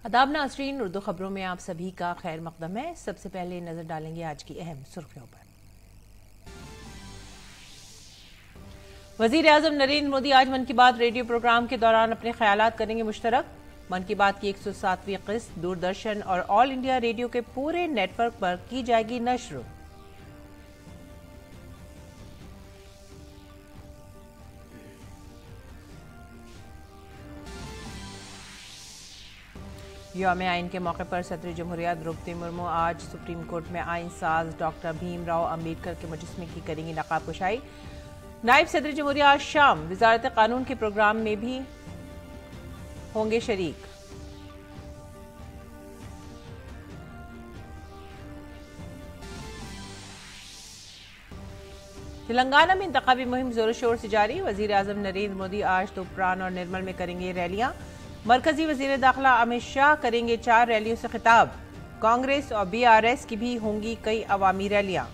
आदाब नाज़रीन, उर्दू खबरों में आप सभी का खैर मकदम है। सबसे पहले नजर डालेंगे आज की अहम सुर्खियों पर। वजीर आजम नरेंद्र मोदी आज मन की बात रेडियो प्रोग्राम के दौरान अपने ख्यालात करेंगे मुश्तरक। मन की बात की 107वीं किस्त दूरदर्शन और ऑल इंडिया रेडियो के पूरे नेटवर्क पर की जाएगी नश्र। यौम आइन के मौके पर सदर जमहूरिया द्रौपदी मुर्मू आज सुप्रीम कोर्ट में आइन साज डॉक्टर भीमराव अम्बेडकर के मुजस्मे की करेंगी नकाब कुशाई। नायब सदर जमहूरिया आज शाम वजारत कानून के प्रोग्राम में भी होंगे शरीक। तेलंगाना में इंतखाबी मुहिम जोर शोर से जारी। वजीर आजम नरेंद्र मोदी आज तोपरान और निर्मल में करेंगे रैलियां। मरकजी वजीर दाखिला अमित शाह करेंगे 4 रैलियों से खिताब। कांग्रेस और बीआरएस की भी होंगी कई अवामी रैलियां।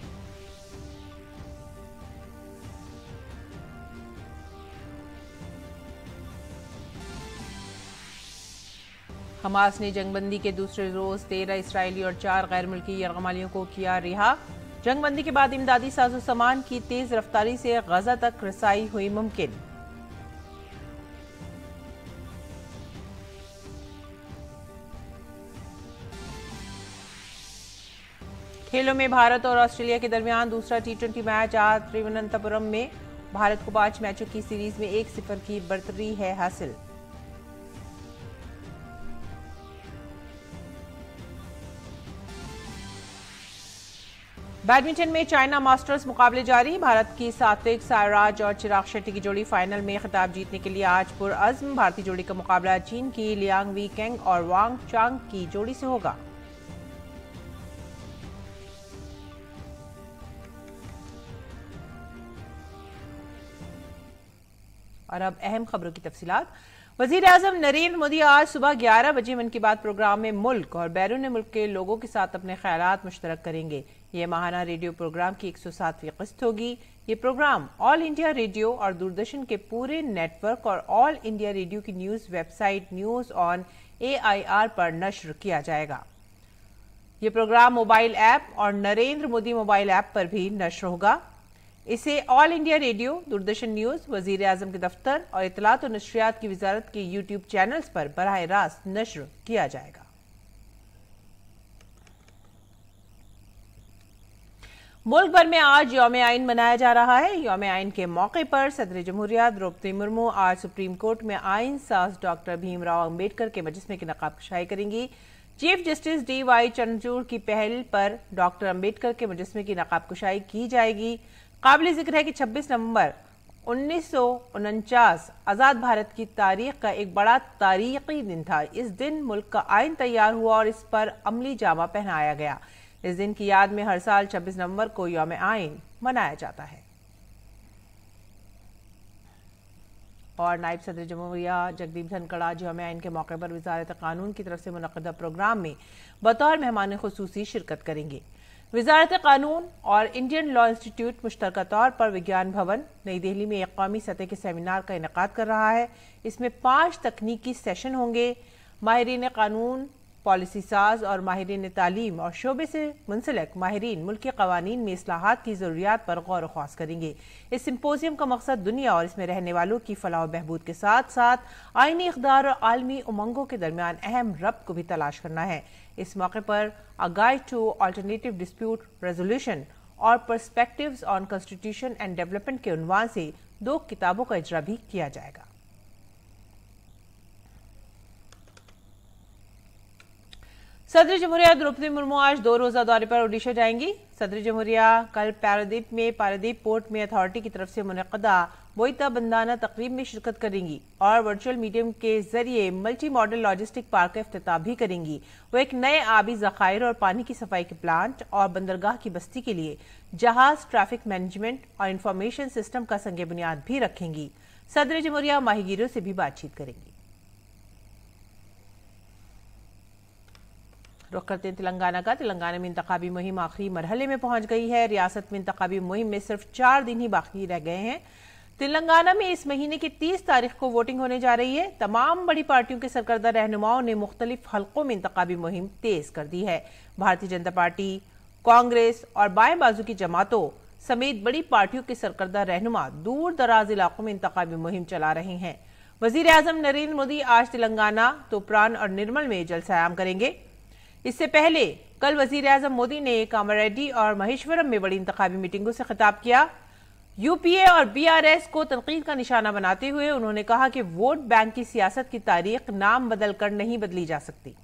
हमास ने जंगबंदी के दूसरे रोज 13 इसराइली और 4 गैर मुल्की यरगमालियों को किया रिहा। जंगबंदी के बाद इमदादी साजो सामान की तेज रफ्तारी से गजा तक रसाई हुई मुमकिन। खेलों में भारत और ऑस्ट्रेलिया के दरमियान दूसरा टी20 मैच आज त्रिवनंतपुरम में। भारत को 5 मैचों की सीरीज में 1-0 की बढ़तरी है हासिल। बैडमिंटन में चाइना मास्टर्स मुकाबले जारी। भारत की सात्विक साईराज और चिराग शेट्टी की जोड़ी फाइनल में खिताब जीतने के लिए आज पुरअज़्म। भारतीय जोड़ी का मुकाबला चीन की लियांग वी केंग और वांग चांग की जोड़ी से होगा। और अब अहम खबरों की तफसीलात। वजीर आजम नरेंद्र मोदी आज सुबह 11 बजे मन की बात प्रोग्राम में मुल्क और बैरून मुल्क के लोगों के साथ अपने ख्यालात मुश्तरक करेंगे। ये माहाना रेडियो प्रोग्राम की 107वीं किस्त होगी। ये प्रोग्राम ऑल इंडिया रेडियो और दूरदर्शन के पूरे नेटवर्क और ऑल इंडिया रेडियो की news website news on AIR पर नश्र किया जाएगा। ये प्रोग्राम मोबाइल ऐप और नरेंद्र मोदी मोबाइल ऐप पर भी नश्र होगा। इसे all India radio, Doordarshan news, वजीर आजम के दफ्तर और इत्तलात और नशरियात की वजारत के यूट्यूब चैनल्स पर बराह रास्त नश्र किया जाएगा। मुल्क भर में आज यौम आइन मनाया जा रहा है। यौम आइन के मौके पर सदर जमहूरिया द्रौपदी मुर्मू आज सुप्रीम कोर्ट में आइन साज डॉक्टर भीमराव अम्बेडकर के मुजस्मे की नकाब कुशाई करेंगी। चीफ जस्टिस DY चंद्रचूड़ की पहल पर डॉक्टर अम्बेडकर के मुजस्मे की नकाब कुशाई की जाएगी। काबिल जिक्र है कि 26 नवंबर 1949 आज़ाद भारत की तारीख का एक बड़ा तारीखी दिन था। इस दिन मुल्क का आइन तैयार हुआ और इस पर अमली जामा पहनाया गया। इस दिन की याद में हर साल 26 नवंबर को यौम आइन मनाया जाता है। और नायब सदर जमहूरिया जगदीप धनखड़ आज यौम आइन के मौके पर वजारत कानून की तरफ से मुनक़्क़दा प्रोग्राम में बतौर मेहमान खुसूसी शिरकत करेंगे। वजारत कानून और इंडियन लॉ इंस्टीट्यूट मुश्तरका तौर पर विज्ञान भवन नई दिल्ली में एक कौमी सतह के सेमिनार का इनेकाद कर रहा है। इसमें 5 तकनीकी सेशन होंगे। माहिरीन कानून, पॉलिसी साज और माहिरीन तालीम और शोबे से मुंसलिक माहिरीन मुल्क के कवानीन में इस्लाहात की जरूरियात पर गौर व ख्वास करेंगे। इस सिंपोजियम का मकसद दुनिया और इसमें रहने वालों की फलाह व बहबूद के साथ साथ आईनी इक़दार और आलमी उमंगों के दरमियान अहम रब्त को भी तलाश करना है। इस मौके पर a guide to alternative dispute resolution और perspectives on constitution and development के उन्वान से 2 किताबों का इजरा भी किया जाएगा। सदर जमहूरिया द्रौपदी मुर्मू आज 2 रोजा दौरे पर ओडिशा जाएंगी। सदर जमहूरिया कल पारादीप में पारादीप पोर्ट में अथॉरिटी की तरफ से मुनक़्क़दा बोईता बंदाना तकरीब में शिरकत करेंगी और वर्चुअल मीडियम के जरिए मल्टी मॉडल लॉजिस्टिक पार्क का इफ्तिताह भी करेंगी। वो एक नए आबी ज़खायर और पानी की सफाई के प्लांट और बंदरगाह की बस्ती के लिए जहाज ट्रैफिक मैनेजमेंट और इंफॉर्मेशन सिस्टम का संग बुनियाद भी रखेंगी। सदर जमहूरिया माहीगीरों से भी बातचीत करेंगी। रुख करते हैं तेलंगाना का। तेलंगाना में इंतखाबी मुहिम आखिरी मरहले में पहुंच गई है। रियासत में इंतखाबी मुहिम में सिर्फ 4 दिन ही बाकी रह गए हैं। तेलंगाना में इस महीने की 30 तारीख को वोटिंग होने जा रही है। तमाम बड़ी पार्टियों के सरकर्दा रहनुमाओं ने मुख्तलिफ हलकों में इंतखाबी मुहिम तेज कर दी है। भारतीय जनता पार्टी, कांग्रेस और बाएं बाजू की जमातों समेत बड़ी पार्टियों के सरकर्दा रहनुमा दूर दराज इलाकों में इंतखाबी मुहिम चला रहे हैं। वजीर आजम नरेंद्र मोदी आज तेलंगाना, तोप्रान और निर्मल में जलसा-ए-आम करेंगे। इससे पहले कल वजीर आजम मोदी ने कामारेड्डी और महेश्वरम में बड़ी इंतखाबी मीटिंगों से खिताब किया। यूपीए और बीआरएस को तनकीद का निशाना बनाते हुए उन्होंने कहा कि वोट बैंक की सियासत की तारीख नाम बदलकर नहीं बदली जा सकती।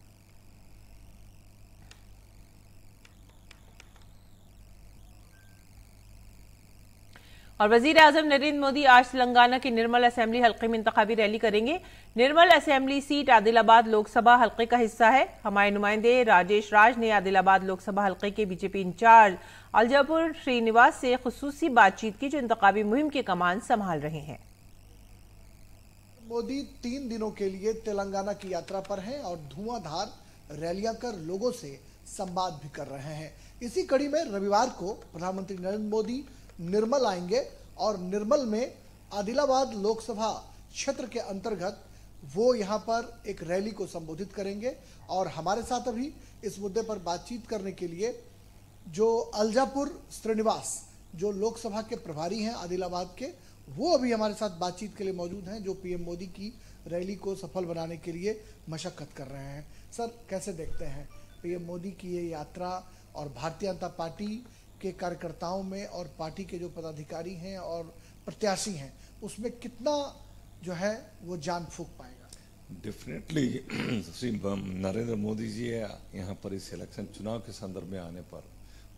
और वजीर आजम नरेंद्र मोदी आज तेलंगाना के निर्मल असेंबली हल्के में इंतखाबी रैली करेंगे। निर्मल असेंबली सीट आदिलाबाद लोकसभा हल्के का हिस्सा है। हमारे नुमाइंदे राजेश राज ने आदिलाबाद लोकसभा हल्के के बीजेपी इंचार्ज अलजापुर श्रीनिवास से खुसूसी बातचीत की, जो इंतखाबी मुहिम की कमान संभाल रहे हैं। मोदी 3 दिनों के लिए तेलंगाना की यात्रा पर हैं और धुआंधार रैलियां कर लोगों से संवाद भी कर रहे हैं। इसी कड़ी में रविवार को प्रधानमंत्री नरेंद्र मोदी निर्मल आएंगे और निर्मल में आदिलाबाद लोकसभा क्षेत्र के अंतर्गत वो यहां पर एक रैली को संबोधित करेंगे। और हमारे साथ अभी इस मुद्दे पर बातचीत करने के लिए जो अलजापुर श्रीनिवास, जो लोकसभा के प्रभारी हैं आदिलाबाद के, वो अभी हमारे साथ बातचीत के लिए मौजूद हैं, जो पीएम मोदी की रैली को सफल बनाने के लिए मशक्कत कर रहे हैं। सर, कैसे देखते हैं पीएम मोदी की ये यात्रा और भारतीय जनता पार्टी के कार्यकर्ताओं में और पार्टी के जो पदाधिकारी हैं और प्रत्याशी हैं, उसमें कितना जो है वो जान फूंक पाएगा? डेफिनेटली श्री नरेंद्र मोदी जी यहाँ पर इस इलेक्शन चुनाव के संदर्भ में आने पर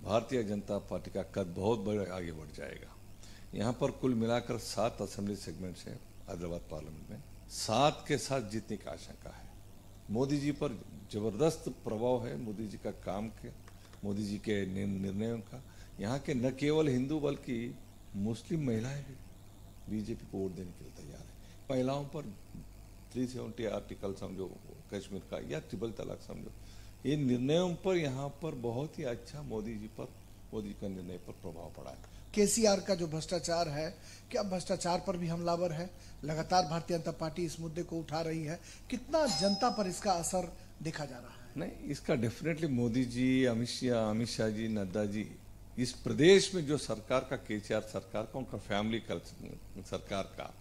भारतीय जनता पार्टी का कद बहुत बड़े आगे बढ़ जाएगा। यहाँ पर कुल मिलाकर 7 असेंबली सेगमेंट्स हैं हैदराबाद पार्लियामेंट में। 7 के साथ जीतने की आशंका है। मोदी जी पर जबरदस्त प्रभाव है, मोदी जी का काम के, मोदी जी के निर्णयों का। यहाँ के न केवल हिंदू बल्कि मुस्लिम महिलाएं भी बीजेपी को वोट देने के लिए तैयार है। महिलाओं पर 370 आर्टिकल समझो कश्मीर का, या ट्रिपल तलाक समझो, ये निर्णयों पर यहाँ पर बहुत ही अच्छा मोदी जी का निर्णय पर प्रभाव पड़ा है। केसीआर का जो भ्रष्टाचार है, क्या भ्रष्टाचार पर भी हमलावर है? लगातार भारतीय जनता पार्टी इस मुद्दे को उठा रही है। कितना जनता पर इसका असर देखा जा रहा है? नहीं, इसका डेफिनेटली मोदी जी, अमित शाह जी, नड्डा जी, इस प्रदेश में जो सरकार का, केसीआर सरकार का, उनका फैमिली सरकार का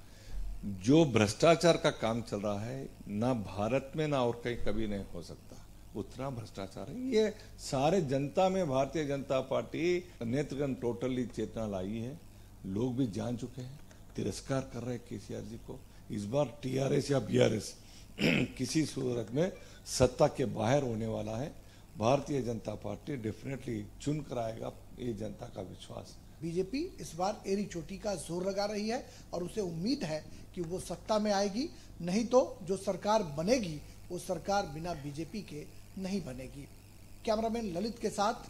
जो भ्रष्टाचार का काम चल रहा है, ना भारत में ना और कहीं कभी नहीं हो सकता, उतना भ्रष्टाचार है। ये सारे जनता में भारतीय जनता पार्टी नेत्रगण टोटली चेतना लाई है। लोग भी जान चुके हैं, तिरस्कार कर रहे हैं केसीआर जी को। इस बार टीआरएस या बीआरएस किसी सूरत में सत्ता के बाहर होने वाला है। भारतीय जनता पार्टी डेफिनेटली चुन कर आएगा, ये जनता का विश्वास। बीजेपी इस बार एड़ी चोटी का जोर लगा रही है और उसे उम्मीद है कि वो सत्ता में आएगी, नहीं तो जो सरकार बनेगी वो सरकार बिना बीजेपी के नहीं बनेगी। कैमरामैन ललित के साथ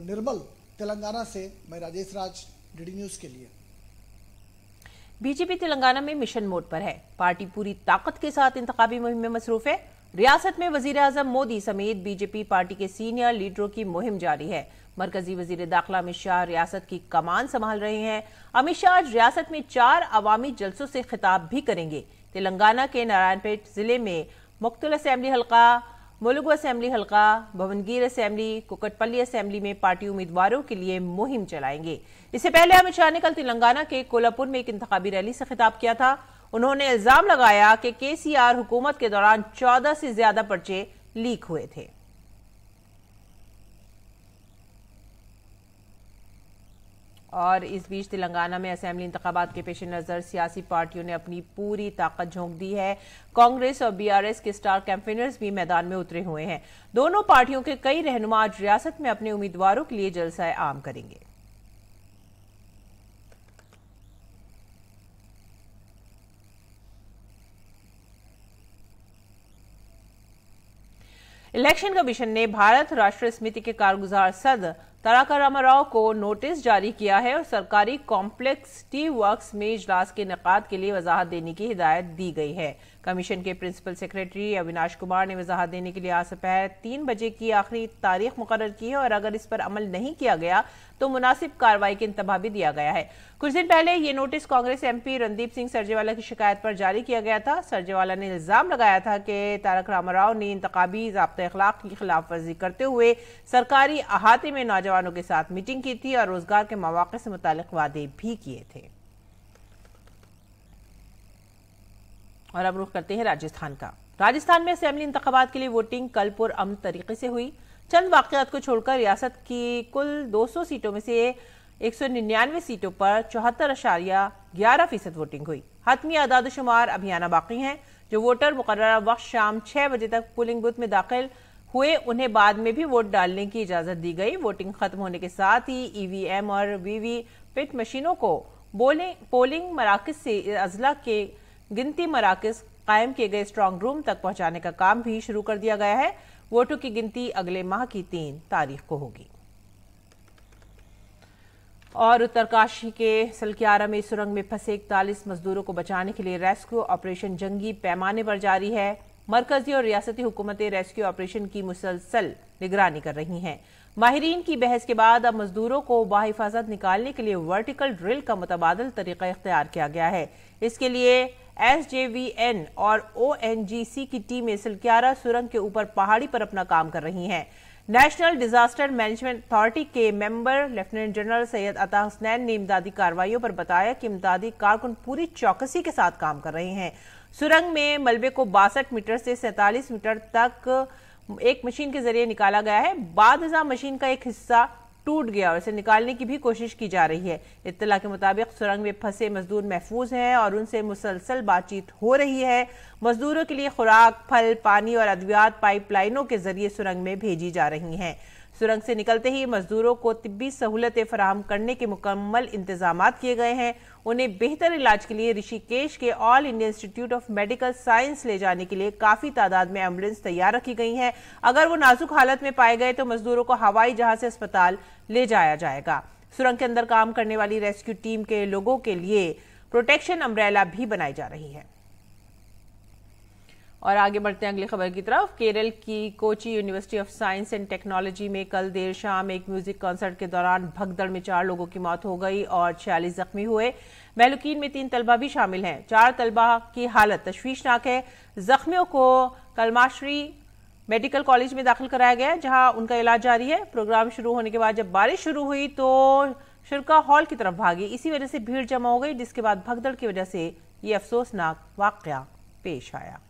निर्मल, तेलंगाना से मैं राजेश राज, डीडी न्यूज के लिए। बीजेपी तेलंगाना में मिशन मोड पर है। पार्टी पूरी ताकत के साथ इंतखाबी मुहिम में मसरूफ है। रियासत में वजीर आजम मोदी समेत बीजेपी पार्टी के सीनियर लीडरों की मुहिम जारी है। मरकजी वजीर दाखिला अमित शाह रियासत की कमान संभाल रहे हैं। अमित शाह आज रियासत में 4 अवामी जलसों से खिताब भी करेंगे। तेलंगाना के नारायणपेट जिले में मुक्तुल असेंबली हल्का, मुलुगु असेंबली हल्का, भवनगीर असेंबली, कुकटपल्ली असेंबली में पार्टी उम्मीदवारों के लिए मुहिम चलाएंगे। इससे पहले अमित शाह ने कल तेलंगाना के कोल्हापुर में एक इंतखाबी रैली से खिताब किया था। उन्होंने इल्जाम लगाया कि केसीआर हुकूमत के दौरान 14 से ज्यादा पर्चे लीक हुए थे। और इस बीच तेलंगाना में असेंबली इंतखाबात के पेश नजर सियासी पार्टियों ने अपनी पूरी ताकत झोंक दी है। कांग्रेस और बीआरएस के स्टार कैंपेनर्स भी मैदान में उतरे हुए हैं। दोनों पार्टियों के कई रहनुमा आज रियासत में अपने उम्मीदवारों के लिए जलसा-ए-आम करेंगे। इलेक्शन कमीशन ने भारत राष्ट्रीय समिति के कारगुजार सदर तारक रामाराव को नोटिस जारी किया है और सरकारी कॉम्प्लेक्स टी वर्क्स में इजलास के इनेकाद के लिए वजाहत देने की हिदायत दी गई है। कमीशन के प्रिंसिपल सेक्रेटरी अविनाश कुमार ने वजाहत देने के लिए आज दोपहर 3 बजे की आखिरी तारीख मुकर्रर की है और अगर इस पर अमल नहीं किया गया तो मुनासिब कार्रवाई का इंतबाह भी दिया गया है। कुछ दिन पहले ये नोटिस कांग्रेस एमपी रणदीप सिंह सरजेवाला की शिकायत पर जारी किया गया था। सरजेवाला ने इल्जाम लगाया था कि तारक रामाराव ने इंतखाबी ज़ाब्ते अखलाक की खिलाफ वर्जी करते हुए सरकारी अहाते में नौजवानों के साथ मीटिंग की थी और रोजगार के मौके से मुतालिक वादे भी किए थे। और अब रुख करते हैं राजस्थान का। राजस्थान में असेंबली इंतखाबात के लिए वोटिंग कल पुरअमन तरीके से हुई। चंद वाकयात को छोड़कर रियासत की कुल 200 सीटों में से 199 सीटों पर 74.11% वोटिंग हुई। हतमी आदाद-ओ-शुमार अभी आना बाकी हैं। जो वोटर मुकर्ररा वक्त शाम 6 बजे तक पोलिंग बूथ में दाखिल हुए उन्हें बाद में भी वोट डालने की इजाजत दी गई। वोटिंग खत्म होने के साथ ही ईवीएम और वीवीपैट मशीनों को पोलिंग मराकज से अजला के गिनती मराकज कायम किए गए स्ट्रांग रूम तक पहुंचाने का काम भी शुरू कर दिया गया है। वोटों की गिनती अगले माह की 3 तारीख को होगी। और उत्तरकाशी के सलक्यारा में सुरंग में फंसे 41 मजदूरों को बचाने के लिए रेस्क्यू ऑपरेशन जंगी पैमाने पर जारी है। मरकजी और रियासती हुकूमतें रेस्क्यू ऑपरेशन की मुसलसल निगरानी कर रही हैं। माहिरीन की बहस के बाद अब मजदूरों को बाहिफाजत निकालने के लिए वर्टिकल ड्रिल का मुतबादल तरीका इख्तियार किया गया है। इसके लिए SJVN और ONGC की टीमें सलक्यारा सुरंग के ऊपर पहाड़ी पर अपना काम कर रही हैं। नेशनल डिजास्टर मैनेजमेंट अथॉरिटी के मेंबर लेफ्टिनेंट जनरल सैयद अता हुसनैन ने इमदादी कार्रवाइयों पर बताया कि इमदादी कारकुन पूरी चौकसी के साथ काम कर रहे हैं। सुरंग में मलबे को 62 मीटर से 47 मीटर तक एक मशीन के जरिए निकाला गया है। बाद मशीन का एक हिस्सा टूट गया और इसे निकालने की भी कोशिश की जा रही है। इत्तला के मुताबिक सुरंग में फंसे मजदूर महफूज हैं और उनसे मुसलसल बातचीत हो रही है। मजदूरों के लिए खुराक, फल, पानी और अद्वियात पाइपलाइनों के जरिए सुरंग में भेजी जा रही हैं। सुरंग से निकलते ही मजदूरों को तिब्बी सहूलतें फराहम करने के मुकम्मल इंतजाम किए गए हैं। उन्हें बेहतर इलाज के लिए ऋषिकेश के all India institute of medical science ले जाने के लिए काफी तादाद में एम्बुलेंस तैयार रखी गई हैं। अगर वो नाजुक हालत में पाए गए तो मजदूरों को हवाई जहाज से अस्पताल ले जाया जाएगा। सुरंग के अंदर काम करने वाली रेस्क्यू टीम के लोगों के लिए प्रोटेक्शन अम्ब्रेला भी बनाई जा रही है। और आगे बढ़ते हैं अगली खबर की तरफ। केरल की Kochi university of science and technology में कल देर शाम एक म्यूजिक कॉन्सर्ट के दौरान भगदड़ में 4 लोगों की मौत हो गई और 46 जख्मी हुए। महलूकीन में 3 तलबा भी शामिल हैं। 4 तलबा की हालत तशवीशनाक है। जख्मियों को कलमाश्री मेडिकल कॉलेज में दाखिल कराया गया जहां उनका इलाज जारी है। प्रोग्राम शुरू होने के बाद जब बारिश शुरू हुई तो शुरा हॉल की तरफ भागी। इसी वजह से भीड़ जमा हो गई, जिसके बाद भगदड़ की वजह से ये अफसोसनाक वाकया पेश आया।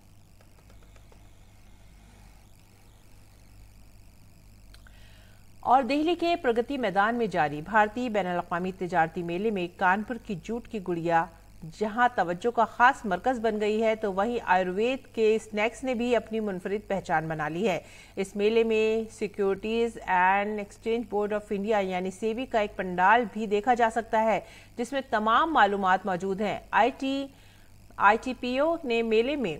और दिल्ली के प्रगति मैदान में जारी भारतीय बैनुल-अक़वामी तिजारती मेले में कानपुर की जूट की गुड़िया जहां तवज्जो का खास मरकज बन गई है, तो वहीं आयुर्वेद के स्नैक्स ने भी अपनी मुनफरिद पहचान बना ली है। इस मेले में securities and exchange board of India यानी सेबी का एक पंडाल भी देखा जा सकता है जिसमें तमाम मालूमात मौजूद हैं। ITPO ने मेले में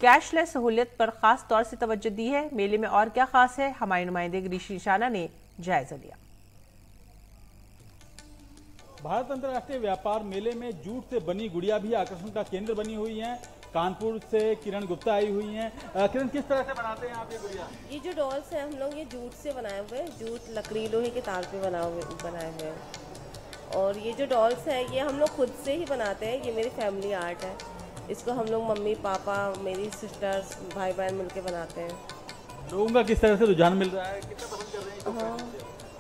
कैशलेस सहूलियत पर खास तौर से तवज्जो दी है। मेले में और क्या खास है, हमारे नुमाइंदे ऋषि शाना ने जायजा लिया। भारत अंतर्राष्ट्रीय व्यापार मेले में जूट से बनी गुड़िया भी आकर्षण का केंद्र बनी हुई हैं। कानपुर से किरण गुप्ता आई हुई हैं। किरण, किस तरह से बनाते हैं आप ये गुड़िया? ये जो डॉल्स हैं हम लोग ये जूट से बनाए हुए हैं। जूट लकड़ी लोहे के तार पे बनाए हुए हैं। और ये जो डॉल्स हैं ये हम लोग खुद से ही बनाते हैं। ये मेरी फैमिली आर्ट है। इसको हम लोग मम्मी पापा मेरी सिस्टर्स भाई बहन मिलके बनाते हैं। लोगों का किस तरह से रुझान मिल रहा है, कितना पसंद कर रहे हैं? हाँ,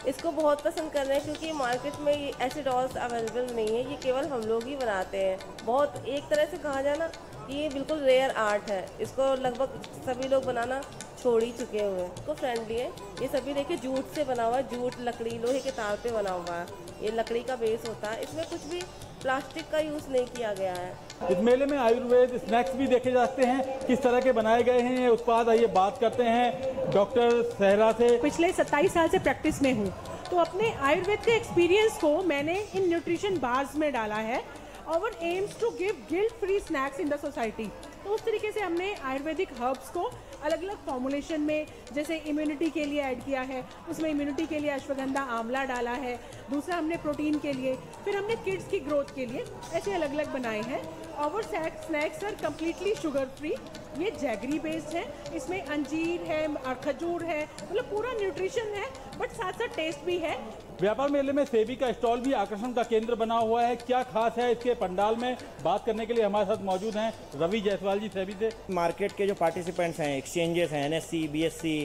इसको बहुत पसंद कर रहे हैं क्योंकि मार्केट में ये ऐसे डॉल्स अवेलेबल नहीं है। ये केवल हम लोग ही बनाते हैं। बहुत एक तरह से कहा जाए ना कि ये बिल्कुल रेयर आर्ट है। इसको लगभग सभी लोग बनाना छोड़ ही चुके हुए हैं। इसको फ्रेंडली है। ये सभी देखिए जूट से बना हुआ है। जूट लकड़ी लोहे के तार पे बना हुआ है। ये लकड़ी का बेस होता है। इसमें कुछ भी प्लास्टिक का यूज़ नहीं किया गया है। इस मेले में आयुर्वेद स्नैक्स भी देखे जाते हैं। किस तरह के बनाए गए हैं ये उत्पाद, आइए बात करते हैं डॉक्टर सहरा से। पिछले 27 साल से प्रैक्टिस में हूँ, तो अपने आयुर्वेद के एक्सपीरियंस को मैंने इन न्यूट्रिशन बार्स में डाला है। Our aims to give guilt-free snacks in the society. तो उस तरीके से हमने आयुर्वेदिक हर्ब्स को अलग अलग फॉर्मुलेशन में, जैसे इम्यूनिटी के लिए ऐड किया है, उसमें इम्यूनिटी के लिए अश्वगंधा आंवला डाला है, दूसरा हमने प्रोटीन के लिए, फिर हमने किड्स की ग्रोथ के लिए ऐसे अलग अलग बनाए हैं। और snacks are completely sugar free, ये जैगरी बेस्ड है, इसमें अंजीर है और खजूर है, मतलब पूरा न्यूट्रिशन है बट साथ साथ टेस्ट भी है। व्यापार मेले में सेबी का स्टॉल भी आकर्षण का केंद्र बना हुआ है। क्या खास है इसके पंडाल में, बात करने के लिए हमारे साथ मौजूद हैं रवि जायसवाल जी सेबी से। मार्केट के जो पार्टिसिपेंट्स हैं, एक्सचेंजेस हैं, NSE, BSE,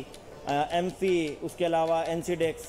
एमफी, उसके अलावा NCDEX,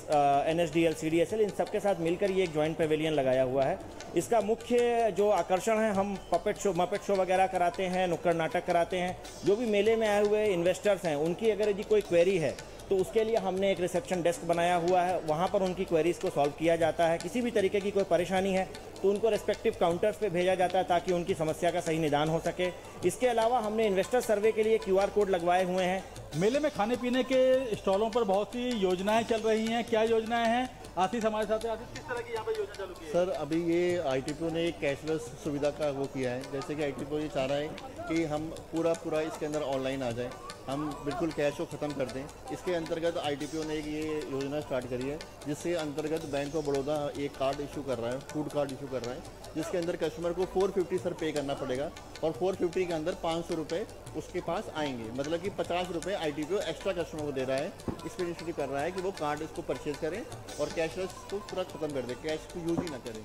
NSDL, CDSL, इन सबके साथ मिलकर ये एक जॉइंट पेविलियन लगाया हुआ है। इसका मुख्य जो आकर्षण है, हम मपेट शो वगैरह कराते हैं, नुक्कड़ नाटक कराते हैं। जो भी मेले में आए हुए इन्वेस्टर्स हैं, उनकी अगर यदि कोई क्वेरी है तो उसके लिए हमने एक रिसेप्शन डेस्क बनाया हुआ है, वहाँ पर उनकी क्वेरीज को सॉल्व किया जाता है। किसी भी तरीके की कोई परेशानी है तो उनको रेस्पेक्टिव काउंटर्स पे भेजा जाता है ताकि उनकी समस्या का सही निदान हो सके। इसके अलावा हमने इन्वेस्टर सर्वे के लिए QR कोड लगवाए हुए हैं। मेले में खाने पीने के स्टॉलों पर बहुत सी योजनाएं चल रही हैं, क्या योजनाएं हैं? आशीष हमारे साथ है। आशीष, किस तरह की यहाँ पर योजना चालू की है? सर, अभी ये ITPO ने एक कैशलेस सुविधा का वो किया है। जैसे कि ITPO ये चाह रहा है कि हम पूरा इसके अंदर ऑनलाइन आ जाए, हम बिल्कुल कैश को ख़त्म कर दें। इसके अंतर्गत ITPO ने एक ये योजना स्टार्ट करी है, जिसके अंतर्गत बैंक ऑफ बड़ौदा एक कार्ड इशू कर रहा है, फूड कार्ड इशू कर रहा है, जिसके अंदर कस्टमर को 450 सर पे करना पड़ेगा और 450 के अंदर 500 रुपये उसके पास आएंगे। मतलब कि 50 रुपये ITPO एक्स्ट्रा कस्टमर को दे रहा है। इस पर इनिशिएटिव कर रहा है कि वो कार्ड इसको परचेज करें और कैशलेस को पूरा ख़त्म कर दें, कैश को यूज ही ना करें।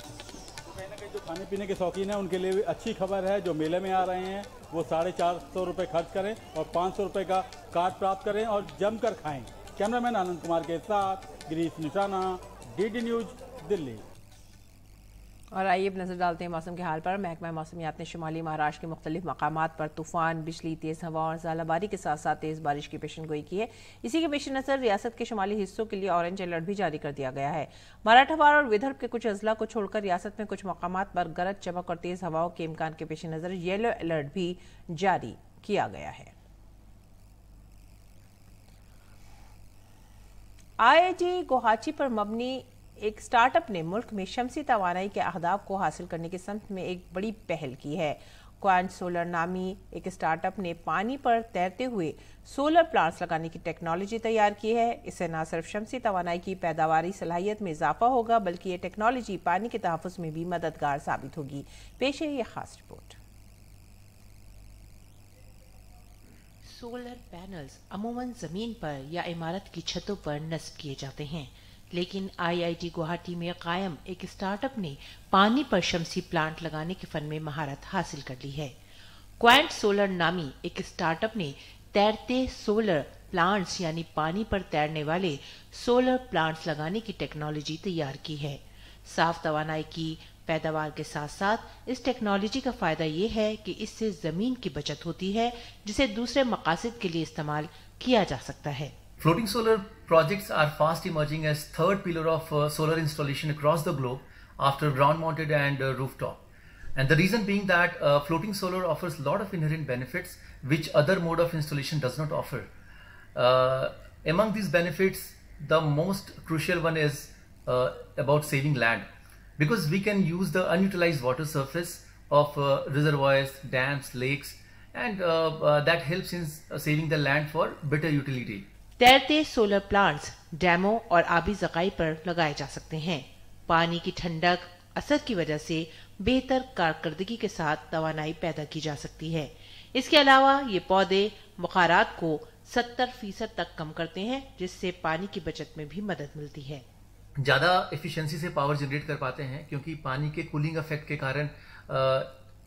कहीं ना कहीं जो खाने पीने के शौकीन हैं उनके लिए भी अच्छी खबर है। जो मेले में आ रहे हैं वो 450 रुपये खर्च करें और 500 रुपये का कार्ड प्राप्त करें और जमकर खाएं। कैमरामैन आनंद कुमार के साथ गिरीश निशाना, DD न्यूज, दिल्ली। और आइए अब नजर डालते हैं मौसम के हाल पर। महकमा मौसमियात ने शुमाली महाराष्ट्र के मुख्तलिफ मकामात पर तूफान, बिजली, तेज़ हवा और ज़ालाबारी के साथ साथ तेज़ बारिश की पेशनगोई की है। इसी के पेश नज़र रियासत के शुमाली हिस्सों के लिए ऑरेंज अलर्ट भी जारी कर दिया गया है। मराठवाड़ा और विदर्भ के कुछ अजला को छोड़कर रियासत में कुछ मकामात पर गरज, चमक और तेज़ हवाओं के इम्कान के पेश नज़र येलो अलर्ट भी जारी किया गया है। IIT गुवाहाटी पर मबनी एक स्टार्टअप ने मुल्क में शमसी तवानाई के अहदाफ को हासिल करने की समत में एक बड़ी पहल की है। क्वांट सोलर नामी एक स्टार्टअप ने पानी पर तैरते हुए सोलर प्लांट्स लगाने की टेक्नोलॉजी तैयार की है। इससे न सिर्फ शमसी तवानाई की पैदावारी सलाहियत में इजाफा होगा बल्कि ये टेक्नोलॉजी पानी के तहफ़्फ़ुज़ में भी मददगार साबित होगी। पेश है ये खास रिपोर्ट। सोलर पैनल्स अमूमन जमीन पर या इमारत की छतों पर नस्ब किए जाते हैं, लेकिन IIT गुवाहाटी में कायम एक स्टार्टअप ने पानी पर शमसी प्लांट लगाने के फन में महारत हासिल कर ली है। क्वांट सोलर नामी एक स्टार्टअप ने तैरते सोलर प्लांट्स यानी पानी पर तैरने वाले सोलर प्लांट्स लगाने की टेक्नोलॉजी तैयार की है। साफ तवानाई की पैदावार के साथ साथ इस टेक्नोलॉजी का फायदा ये है कि इससे जमीन की बचत होती है जिसे दूसरे मकासद के लिए इस्तेमाल किया जा सकता है। Floating solar projects are fast emerging as third pillar of solar installation across the globe after ground-mounted and rooftop. And the reason being that floating solar offers a lot of inherent benefits which other mode of installation does not offer. Among these benefits, the most crucial one is about saving land, because we can use the unutilized water surface of reservoirs, dams, lakes, and that helps in saving the land for better utility. तैरते solar plants डैमों और आबी ज़खायर पर लगाए जा सकते हैं। पानी की ठंडक असर की वजह से बेहतर कारकर्दगी के साथ तवानाई पैदा की जा सकती है। इसके अलावा ये पौधे बुखारात को 70% तक कम करते हैं, जिससे पानी की बचत में भी मदद मिलती है। ज़्यादा एफिशिएंसी से पावर जनरेट कर पाते हैं क्योंकि पानी के कूलिंग इफेक्ट के कारण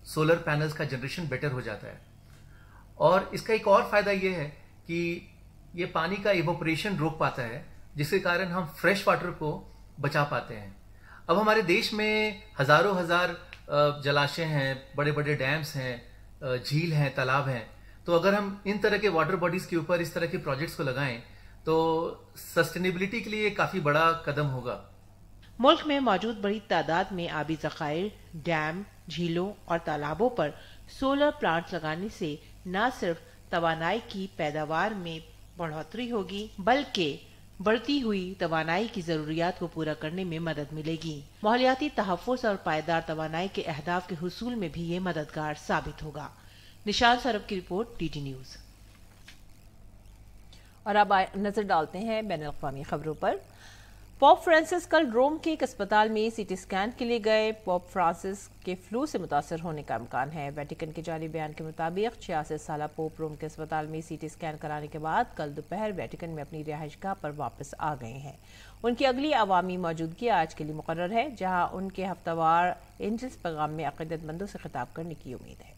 सोलर पैनल्स का जनरेशन बेटर हो जाता है। और इसका एक और फायदा ये है कि ये पानी का इवोपरेशन रोक पाता है, जिसके कारण हम फ्रेश वाटर को बचा पाते हैं। अब हमारे देश में हजारों हजार जलाशय हैं, बड़े बड़े डैम्स हैं, झील हैं, तालाब हैं। तो अगर हम इन तरह के वाटर बॉडीज के ऊपर इस तरह के प्रोजेक्ट्स को लगाएं तो सस्टेनेबिलिटी के लिए काफी बड़ा कदम होगा। मुल्क में मौजूद बड़ी तादाद में आबी ज़खायर, डैम, झीलों और तालाबों पर सोलर प्लांट्स लगाने से न सिर्फ तवानाई की पैदावार में बढ़ोतरी होगी बल्कि बढ़ती हुई तवानाई की जरूरियात को पूरा करने में मदद मिलेगी। माहौलियाती तहफ़्फ़ुज़ और पायदार तवानाई के अहदाफ के हुसूल में भी ये मददगार साबित होगा। निशान सरब की रिपोर्ट, DD न्यूज। और अब नजर डालते हैं बैनुल अक़वामी खबरों पर। पोप फ्रांसिस कल रोम के एक अस्पताल में सीटी स्कैन के लिए गए। पोप फ्रांसिस के फ्लू से मुतासर होने का इम्कान है। वेटिकन के जारी बयान के मुताबिक 66 साला पोप रोम के अस्पताल में सीटी स्कैन कराने के बाद कल दोपहर वेटिकन में अपनी रिहाइशगाह पर वापस आ गए हैं। उनकी अगली अवामी मौजूदगी आज के लिए मुकर्रर है, जहां उनके हफ्तावार एंजल्स पैगाम में अक़ीदतमंदों से खिताब करने की उम्मीद है।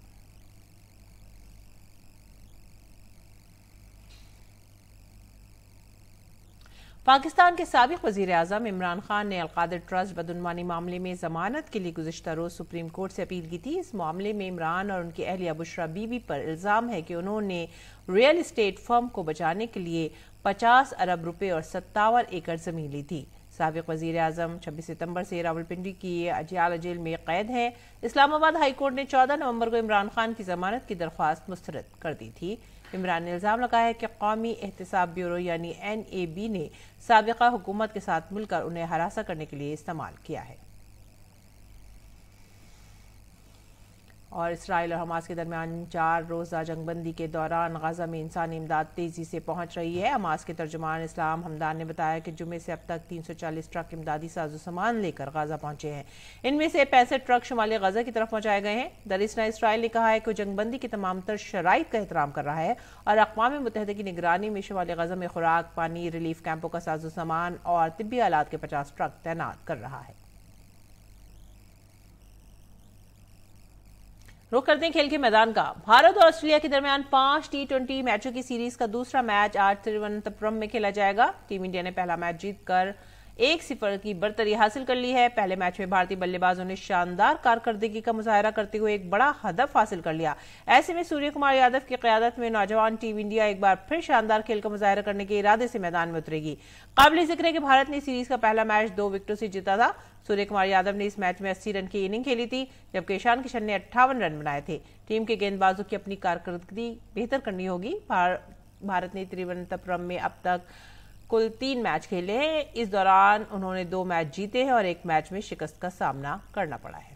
पाकिस्तान के साबिक वजीर आजम इमरान खान ने अलकादिर ट्रस्ट बदउनवानी मामले में जमानत के लिए गुज़िश्ता रोज सुप्रीम कोर्ट से अपील की थी। इस मामले में इमरान और उनकी अहलिया बुशरा बीबी पर इल्जाम है कि उन्होंने रियल एस्टेट फर्म को बचाने के लिए 50 अरब रुपए और 57 एकड़ जमीन ली थी। साबिक वजीर आजम 26 सितंबर से रावलपिंडी की अजियाला जेल में कैद है। इस्लामाबाद हाई कोर्ट ने 14 नवंबर को इमरान खान की जमानत की दरख्वास्त मुस्तरद कर दी थी। इमरान ने इल्जाम लगाया कि कौमी एहतसाब ब्यूरो यानी NAB ने साबिका हुकूमत के साथ मिलकर उन्हें हरासा करने के लिए इस्तेमाल किया है। और इसराइल और हमास के दरमियान 4 रोज़ा जंगबंदी के दौरान गाजा में इंसानी इमदाद तेजी से पहुंच रही है। हमास के तर्जुमान इस्लाम हमदान ने बताया कि जुमे से अब तक 340 ट्रक इमदादी साजो सामान लेकर गाजा पहुंचे हैं। इनमें से 65 ट्रक शुमाली गाजा की तरफ पहुंचाए गए हैं। दरिसना इसराइल ने कहा है कि जंगबंदी की तमाम तर शराइत का एहतराम कर रहा है और अक़वाम मुत्तहिदा की निगरानी में शुमाली गाजा में खुराक, पानी, रिलीफ कैंपों का साजो सामान और तिब्बी आलात के 50 ट्रक तैनात कर रहा है। रुख करते हैं खेल के मैदान का। भारत और ऑस्ट्रेलिया के दरमियान 5 T20 मैचों की सीरीज का दूसरा मैच आज तिरुवनंतपुरम में खेला जाएगा। टीम इंडिया ने पहला मैच जीतकर 1-0 की बर्तरी हासिल कर ली है। पहले मैच में भारतीय बल्लेबाजों ने शानदार कारकर्दगी का मुजाहरा करते हुए एक बड़ा हदफ हासिल कर लिया। ऐसे में सूर्य कुमार यादव की क़यादत में नौजवान टीम इंडिया एक बार फिर शानदार खेल का मुजाहरा करने के इरादे से मैदान में उतरेगी। काबिल जिक्र है कि भारत ने सीरीज का पहला मैच 2 विकेटों से जीता था। सूर्य कुमार यादव ने इस मैच में 80 रन की इनिंग खेली थी, जबकि ईशान किशन ने 58 रन बनाए थे। टीम के गेंदबाजों की अपनी कारकर्दगी बेहतर करनी होगी। भारत ने तिरुवनंतपुरम में अब तक कुल 3 मैच खेले हैं। इस दौरान उन्होंने 2 मैच जीते हैं और 1 मैच में शिकस्त का सामना करना पड़ा है।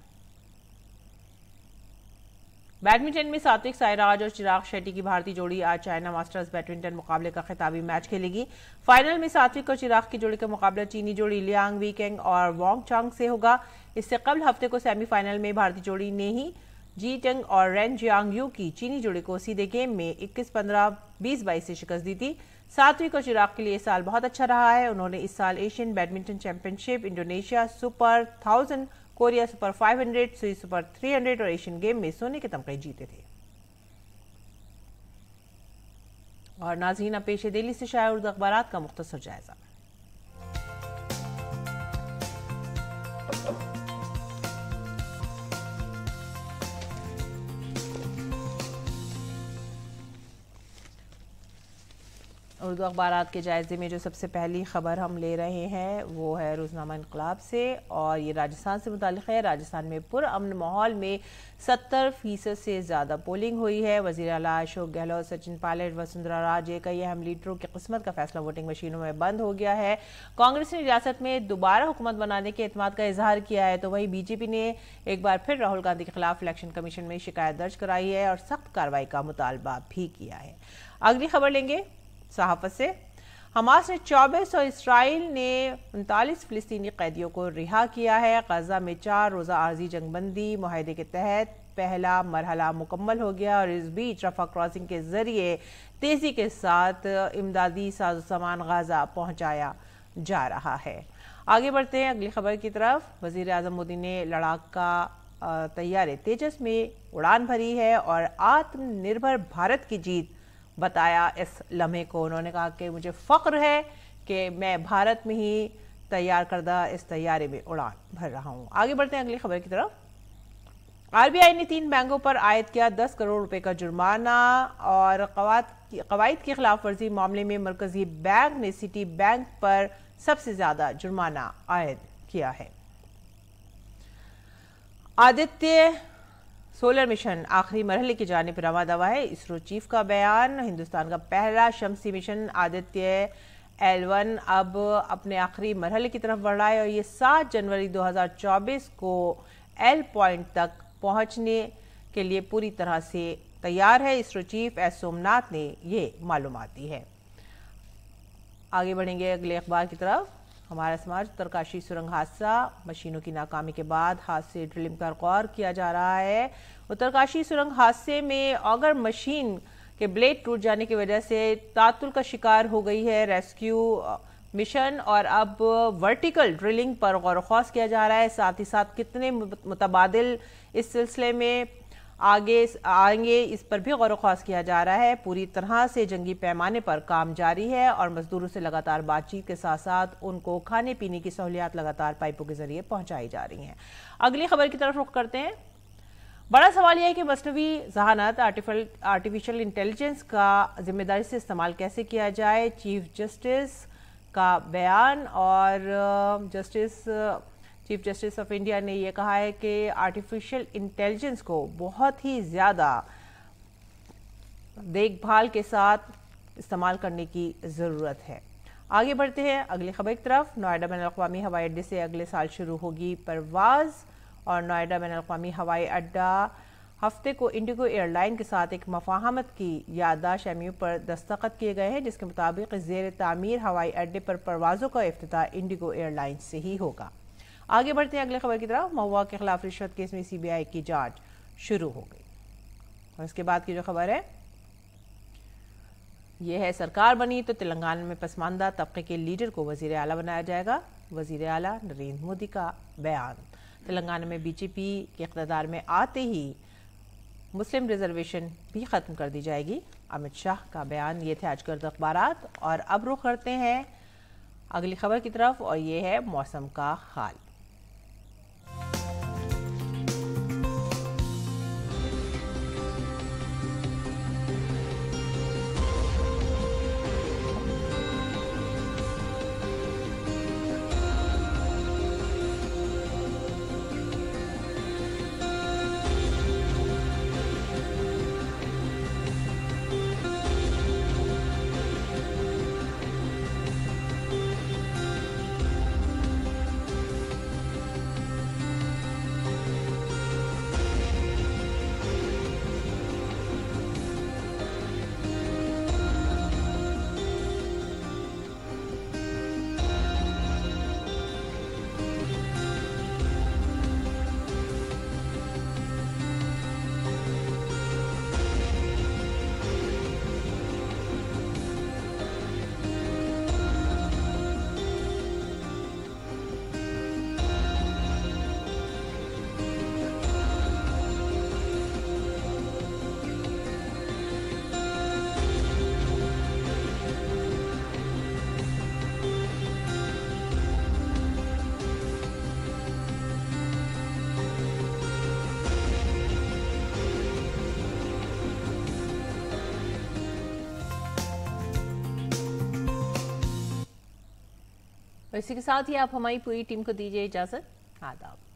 बैडमिंटन में सात्विक साईराज और चिराग शेट्टी की भारतीय जोड़ी आज चाइना मास्टर्स बैडमिंटन मुकाबले का खिताबी मैच खेलेगी। फाइनल में सात्विक और चिराग की जोड़ी का मुकाबला चीनी जोड़ी लियांग वीकेंग और वॉन्ग चांग से होगा। इससे कबल हफ्ते को सेमीफाइनल में भारतीय जोड़ी ने ही जी टेंग और रेन जियांग यू की चीनी जोड़ी को सीधे गेम में 21-15, 20-22 से शिकस्त दी थी। सात्विक और चिराग के लिए साल बहुत अच्छा रहा है। उन्होंने इस साल Asian badminton championship, Indonesia super 1000, Korea super 500, Swiss super 300 और एशियन गेम में सोने के तमगे जीते थे। और नाज़रीन, अब पेश है दिल्ली से शाया उर्दू अखबारात का मुख्तसर जायजा। उर्दू अखबारात के जायजे में जो सबसे पहली खबर हम ले रहे हैं वो है रोजनामा इनकलाब से, और ये राजस्थान से मुताल्लिक़ है। राजस्थान में पुरअमन माहौल में 70% से ज़्यादा पोलिंग हुई है। वज़ीर आला अशोक गहलोत, सचिन पायलट, वसुंधरा राजे, कई अहम लीडरों की किस्मत का फैसला वोटिंग मशीनों में बंद हो गया है। कांग्रेस ने रियासत में दोबारा हुकूमत बनाने के एतमाद का इजहार किया है, तो वहीं बीजेपी ने एक बार फिर राहुल गांधी के खिलाफ इलेक्शन कमीशन में शिकायत दर्ज कराई है और सख्त कार्रवाई का मुतालबा भी किया है। अगली खबर लेंगे सहाफ़त से। हमास ने 24 और इसराइल ने 39 फ़िलिस्तीनी कैदियों को रिहा किया है। गजा में 4 रोज़ा आर्जी जंगबंदी मुआहदे के तहत पहला मरहला मुकम्मल हो गया और इस बीच रफा क्रॉसिंग के जरिए तेजी के साथ इमदादी साजो सामान गजा पहुंचाया जा रहा है। आगे बढ़ते हैं अगली खबर की तरफ। वज़ीर आज़म मोदी ने लड़ाका तैयारे तेजस में उड़ान भरी है और आत्मनिर्भर भारत की जीत बताया इस लम्हे को। उन्होंने कहा कि मुझे फ़ख्र है कि मैं भारत में ही तैयार करदा इस तैयारे में उड़ान भर रहा हूं। आगे बढ़ते हैं अगली खबर की तरफ। RBI ने 3 बैंकों पर आयद किया 10 करोड़ रुपए का जुर्माना और कवायद की खिलाफ वर्जी मामले में मरकजी बैंक ने सिटी बैंक पर सबसे ज्यादा जुर्माना आयद किया है। आदित्य सोलर मिशन आखिरी मरहले की जानिब रवा दवा है। इसरो चीफ का बयान। हिंदुस्तान का पहला शमसी मिशन आदित्य L1 अब अपने आखिरी मरहले की तरफ बढ़ रहा है और ये 7 जनवरी 2024 को L पॉइंट तक पहुंचने के लिए पूरी तरह से तैयार है। इसरो चीफ एस सोमनाथ ने ये मालूमात दी है। आगे बढ़ेंगे अगले अखबार की तरफ। हमारा समाज, उत्तरकाशी सुरंग हादसा, मशीनों की नाकामी के बाद हादसे ड्रिलिंग पर गौर किया जा रहा है। उत्तरकाशी सुरंग हादसे में ऑगर मशीन के ब्लेड टूट जाने की वजह से तातुल का शिकार हो गई है रेस्क्यू मिशन, और अब वर्टिकल ड्रिलिंग पर गौर ख़ौस किया जा रहा है। साथ ही साथ कितने मुतबादिल इस सिलसिले में आगे आएंगे, इस पर भी गौर ख़ौस किया जा रहा है। पूरी तरह से जंगी पैमाने पर काम जारी है और मजदूरों से लगातार बातचीत के साथ साथ उनको खाने पीने की सहूलियात लगातार पाइपों के जरिए पहुंचाई जा रही हैं। अगली खबर की तरफ रुख करते हैं। बड़ा सवाल यह है कि मसनवी ज़हानत आर्टिफिशियल इंटेलिजेंस का जिम्मेदारी से इस्तेमाल कैसे किया जाए। चीफ जस्टिस का बयान, और चीफ जस्टिस ऑफ इंडिया ने यह कहा है कि आर्टिफिशियल इंटेलिजेंस को बहुत ही ज़्यादा देखभाल के साथ इस्तेमाल करने की ज़रूरत है। आगे बढ़ते हैं अगली खबर की तरफ। नोएडा बैनुल-अक़वामी हवाई अड्डे से अगले साल शुरू होगी परवाज़, और नोएडा बैनुल-अक़वामी हवाई अड्डा हफ्ते को इंडिगो एयरलाइन के साथ एक मफाहमत की याददाश्त एमयू पर दस्तखत किए गए हैं, जिसके मुताबिक ज़ेर तामीर हवाई अड्डे पर परवाज़ों का इफ्तिताह इंडिगो एयरलाइन से ही होगा। आगे बढ़ते हैं अगले खबर की तरफ। महुआ के खिलाफ रिश्वत केस में सीबीआई की जांच शुरू हो गई। और इसके बाद की जो खबर है यह है, सरकार बनी तो तेलंगाना में पसमानदा तबके के लीडर को वजीर आला बनाया जाएगा। वजीर आला नरेंद्र मोदी का बयान। तेलंगाना में बीजेपी के इक़्तिदार में आते ही मुस्लिम रिजर्वेशन भी ख़त्म कर दी जाएगी। अमित शाह का बयान। ये थे आज गर्द अखबारात, और अब रुख करते हैं अगली खबर की तरफ, और ये है मौसम का हाल। इसी के साथ ही आप हमारी पूरी टीम को दीजिए इजाजत। आदाब।